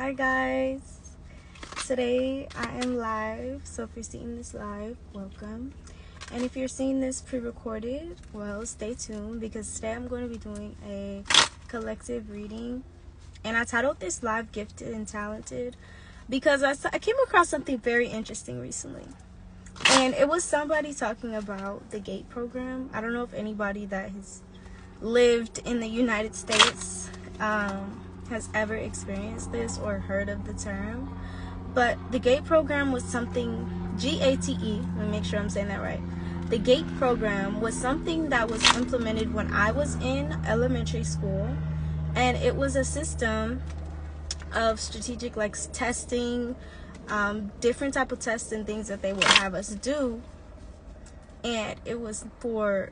Hi guys, today I am live, so if you're seeing this live, welcome. And if you're seeing this pre-recorded, well, stay tuned, because today I'm going to be doing a collective reading. And I titled this Live Gifted and Talented because I came across something very interesting recently. And it was somebody talking about the GATE program. I don't know if anybody that has lived in the United States has ever experienced this or heard of the term. But the GATE program was something, G-A-T-E, let me make sure I'm saying that right. The GATE program was something that was implemented when I was in elementary school. And it was a system of strategic testing, different type of tests and things that they would have us do. And it was for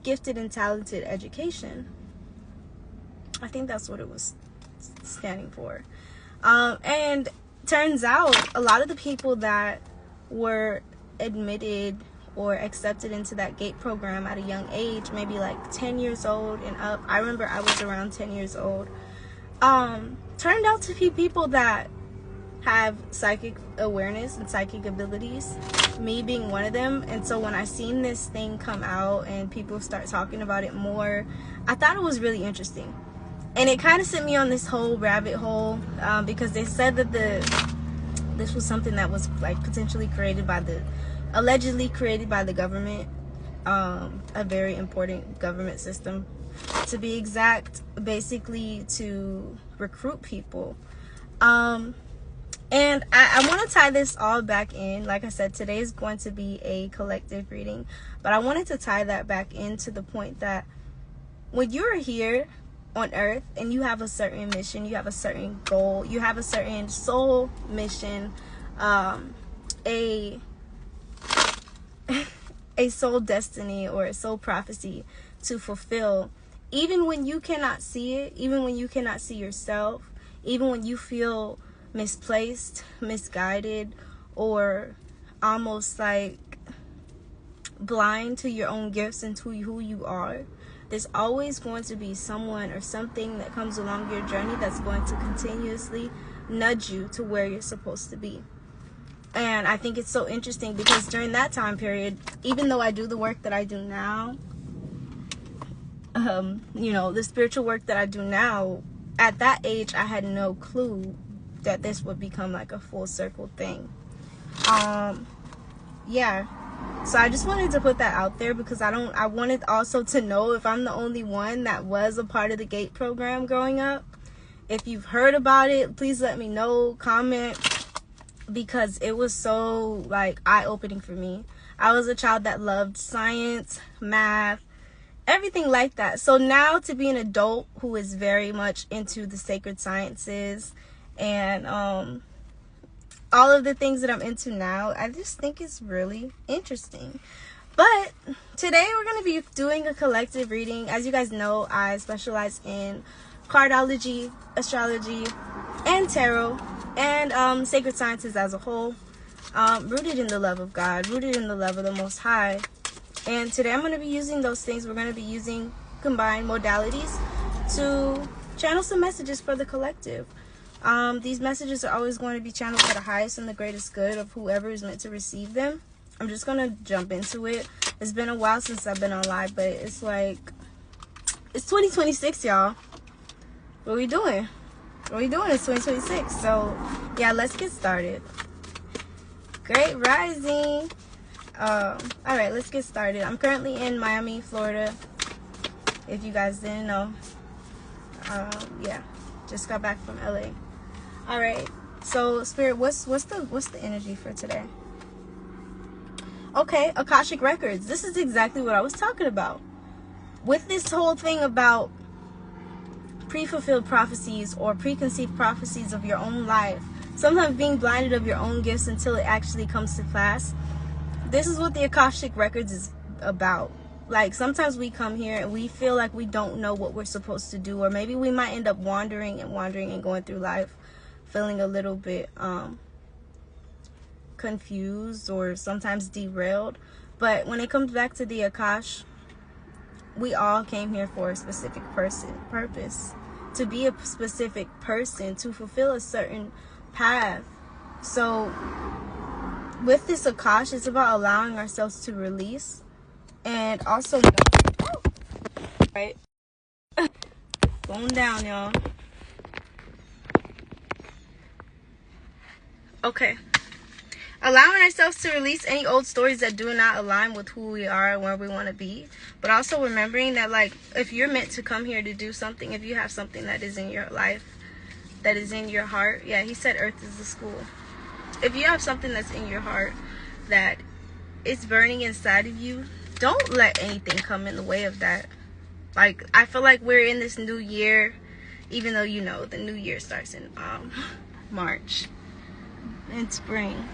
gifted and talented education. I think that's what it was standing for. And turns out a lot of the people that were admitted or accepted into that GATE program at a young age, maybe like 10 years old and up, I remember I was around 10 years old, turned out to be people that have psychic awareness and psychic abilities, me being one of them. And so when I seen this thing come out and people start talking about it more, I thought it was really interesting. And it kind of sent me on this whole rabbit hole, because they said that this was something that was potentially allegedly created by the government, a very important government system, to be exact, basically to recruit people. And I want to tie this all back in. Like I said, today is going to be a collective reading, but I wanted to tie that back into the point that when you're here on earth and you have a certain mission, you have a certain goal, you have a certain soul mission, a soul destiny or a soul prophecy to fulfill, even when you cannot see it, even when you cannot see yourself, even when you feel misplaced, misguided, or almost blind to your own gifts and to who you are, there's always going to be someone or something that comes along your journey that's going to continuously nudge you to where you're supposed to be. And I think it's so interesting because during that time period, even though I do the work that I do now, the spiritual work that I do now, at that age, I had no clue that this would become a full circle thing. Yeah. So I just wanted to put that out there because I wanted also to know if I'm the only one that was a part of the GATE program growing up. If you've heard about it, please let me know, comment, because it was so eye-opening for me. I was a child that loved science, math, everything like that. So now to be an adult who is very much into the sacred sciences and all of the things that I'm into now, I just think it's really interesting. But today we're going to be doing a collective reading. As you guys know, I specialize in cardology, astrology, and tarot, and sacred sciences as a whole, rooted in the love of God, rooted in the love of the Most High. And today I'm going to be using those things. We're going to be using combined modalities to channel some messages for the collective. These messages are always going to be channeled for the highest and the greatest good of whoever is meant to receive them. I'm just going to jump into it. It's been a while since I've been on live, but it's 2026, y'all. What are we doing? What are we doing? It's 2026. So, yeah, let's get started. Great rising. Alright, let's get started. I'm currently in Miami, Florida, if you guys didn't know. Yeah, just got back from LA. Alright, so Spirit, what's the energy for today? Okay, Akashic Records. This is exactly what I was talking about. With this whole thing about pre-fulfilled prophecies or preconceived prophecies of your own life, sometimes being blinded of your own gifts until it actually comes to pass. This is what the Akashic Records is about. Sometimes we come here and we feel like we don't know what we're supposed to do, or maybe we might end up wandering and going through life feeling a little bit confused or sometimes derailed. But when it comes back to the Akash, we all came here for a specific purpose. to be a specific person, to fulfill a certain path. So with this Akash, it's about allowing ourselves to release, and also right, going down, y'all. Okay, allowing ourselves to release any old stories that do not align with who we are and where we want to be, but also remembering that, like, if you're meant to come here to do something, if you have something that is in your life, that is in your heart, yeah, he said earth is the school. If you have something that's in your heart that is burning inside of you, don't let anything come in the way of that. Like, I feel like we're in this new year, even though, you know, the new year starts in March, in spring.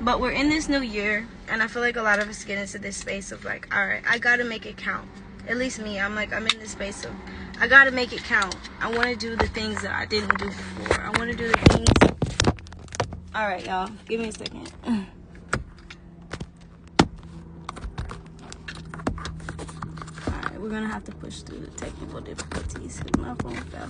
But we're in this new year, and I feel like a lot of us get into this space of like, all right, I gotta make it count. At least me, I'm in this space of, I gotta make it count. I want to do the things that I didn't do before. I want to do the things. All right, y'all, give me a second. We're gonna have to push through the technical difficulties because my phone fell.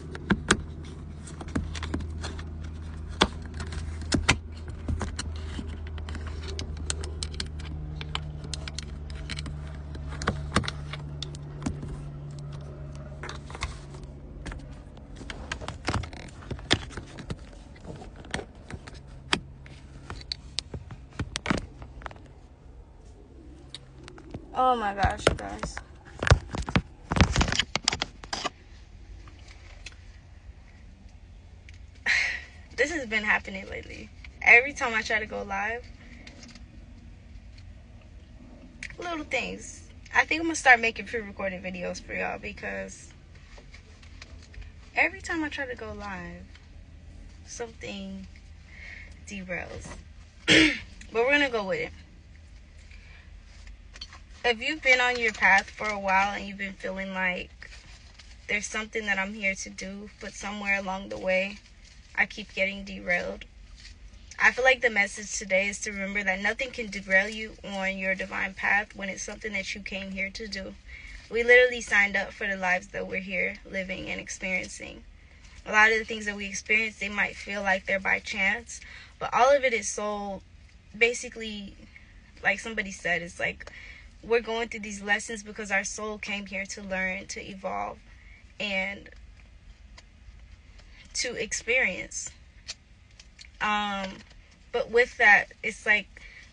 Oh my gosh, you guys. This has been happening lately. Every time I try to go live, little things. I think I'm gonna start making pre-recorded videos for y'all, because every time I try to go live, something derails. But we're gonna go with it. If you've been on your path for a while and you've been feeling like there's something that I'm here to do, but somewhere along the way I keep getting derailed, I feel like the message today is to remember that nothing can derail you on your divine path when it's something that you came here to do. We literally signed up for the lives that we're here living and experiencing. A lot of the things that we experience, they might feel like they're by chance, but all of it is so, basically, like somebody said, it's like we're going through these lessons because our soul came here to learn, to evolve, and to experience. But with that, it's like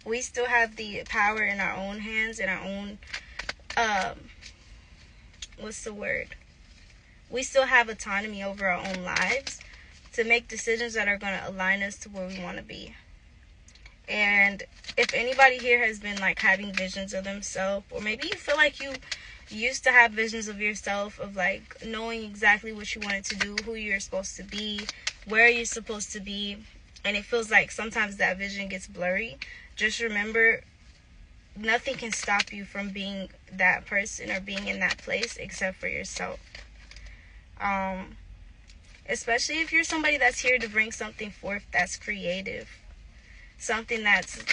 we still have the power in our own hands, in our own, we still have autonomy over our own lives to make decisions that are going to align us to where we want to be. And if anybody here has been like having visions of themselves, or maybe you feel like you used to have visions of yourself, of like knowing exactly what you wanted to do, who you're supposed to be, where you're supposed to be, and it feels like sometimes that vision gets blurry, just remember, nothing can stop you from being that person or being in that place except for yourself. Especially if you're somebody that's here to bring something forth that's creative, something that's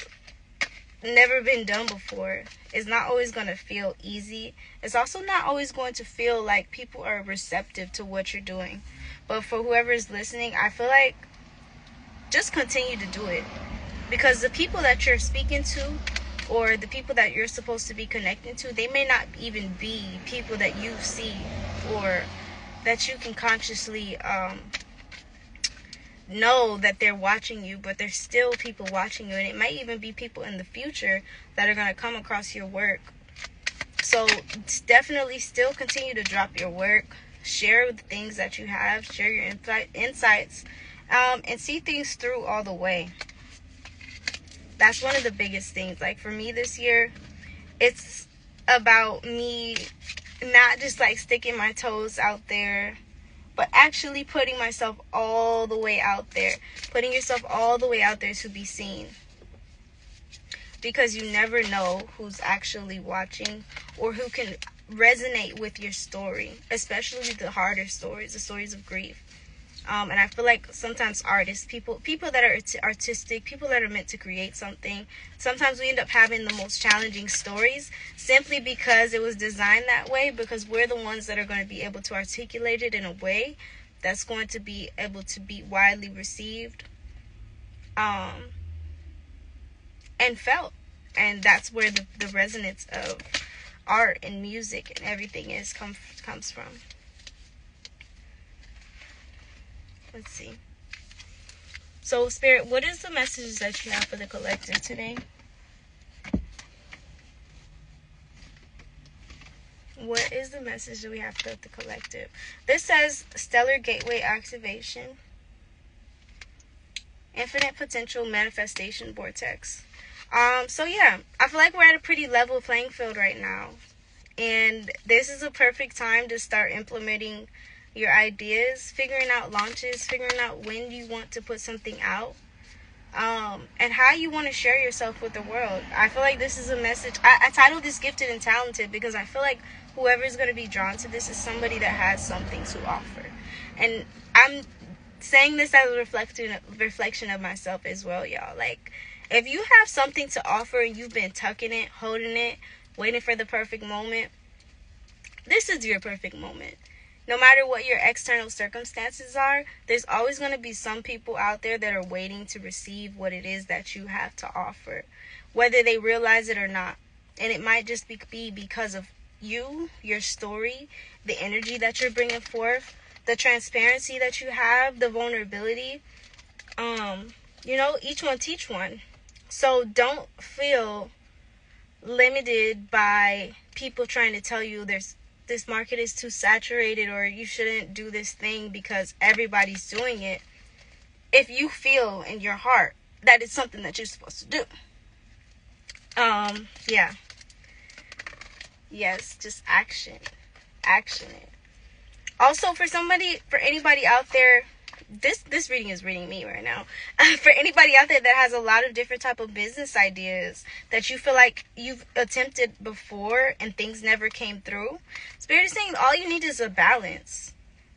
never been done before. It's not always going to feel easy. It's also not always going to feel like people are receptive to what you're doing. But for whoever is listening, I feel like just continue to do it, because the people that you're speaking to, or the people that you're supposed to be connecting to, they may not even be people that you see or that you can consciously know that they're watching you, but there's still people watching you, and it might even be people in the future that are going to come across your work. So definitely still continue to drop your work, share the things that you have, share your insights, and see things through all the way. That's one of the biggest things. Like for me this year, it's about me not just like sticking my toes out there, but actually putting myself all the way out there. Putting yourself all the way out there to be seen. Because you never know who's actually watching or who can resonate with your story. Especially the harder stories, the stories of grief. And I feel like sometimes artists, people that are artistic, people that are meant to create something, sometimes we end up having the most challenging stories simply because it was designed that way, because we're the ones that are going to be able to articulate it in a way that's going to be able to be widely received and felt. And that's where the resonance of art and music and everything comes from. Let's see. So, Spirit, what is the message that you have for the collective today? What is the message that we have for the collective? This says stellar gateway activation, infinite potential manifestation vortex. So yeah, I feel like we're at a pretty level playing field right now. And this is a perfect time to start implementing your ideas, figuring out launches, figuring out when you want to put something out, and how you want to share yourself with the world. I feel like this is a message. I titled this Gifted and Talented because I feel like whoever's going to be drawn to this is somebody that has something to offer. And I'm saying this as a reflection of myself as well, y'all. Like, if you have something to offer and you've been tucking it, holding it, waiting for the perfect moment, this is your perfect moment. No matter what your external circumstances are, there's always going to be some people out there that are waiting to receive what it is that you have to offer, whether they realize it or not. And it might just be because of you, your story, the energy that you're bringing forth, the transparency that you have, the vulnerability. Each one teach one. So don't feel limited by people trying to tell you this market is too saturated or you shouldn't do this thing because everybody's doing it. If you feel in your heart that it's something that you're supposed to do. Yes, just action it. Also, for anybody out there, this reading is reading me right now. For anybody out there that has a lot of different type of business ideas that you feel like you've attempted before and things never came through, Spirit is saying all you need is a balance.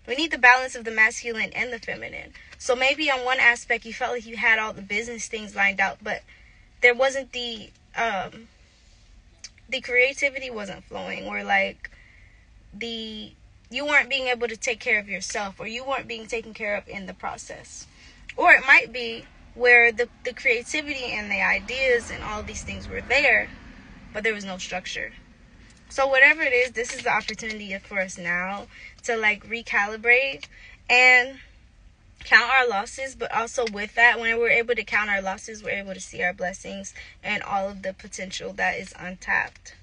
We need the balance of the masculine and the feminine. So maybe on one aspect you felt like you had all the business things lined out, but there wasn't the creativity wasn't flowing, or like you weren't being able to take care of yourself, or you weren't being taken care of in the process. Or it might be where the creativity and the ideas and all of these things were there, but there was no structure. So whatever it is, this is the opportunity for us now to like recalibrate and count our losses. But also with that, when we're able to count our losses, we're able to see our blessings and all of the potential that is untapped.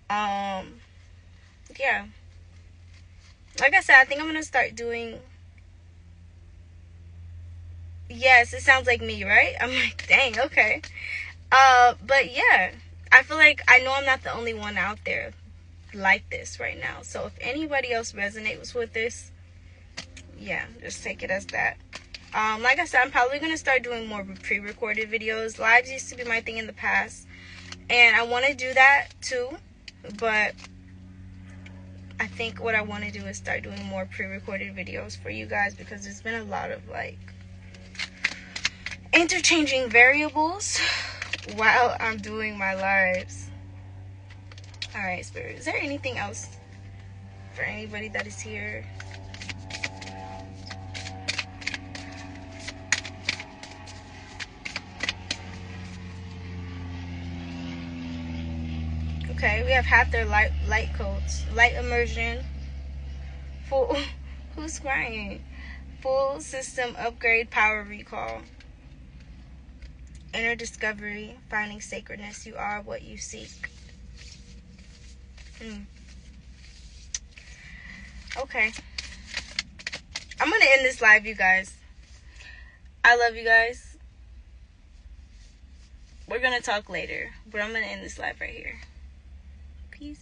Yeah. Like I said, I think I'm going to start doing... Yes, it sounds like me, right? I'm like, dang, okay. But yeah, I feel like I know I'm not the only one out there like this right now. So if anybody else resonates with this, yeah, just take it as that. Like I said, I'm probably going to start doing more pre-recorded videos. Lives used to be my thing in the past, and I want to do that too, but I think what I want to do is start doing more pre-recorded videos for you guys, because there's been a lot of like interchanging variables while I'm doing my lives. Alright, Spirit, is there anything else for anybody that is here? Okay, we have half their light codes. Light immersion. Full... Who's crying? Full system upgrade, power recall. Inner discovery, finding sacredness. You are what you seek. Okay. I'm going to end this live, you guys. I love you guys. We're going to talk later, but I'm going to end this live right here. Peace.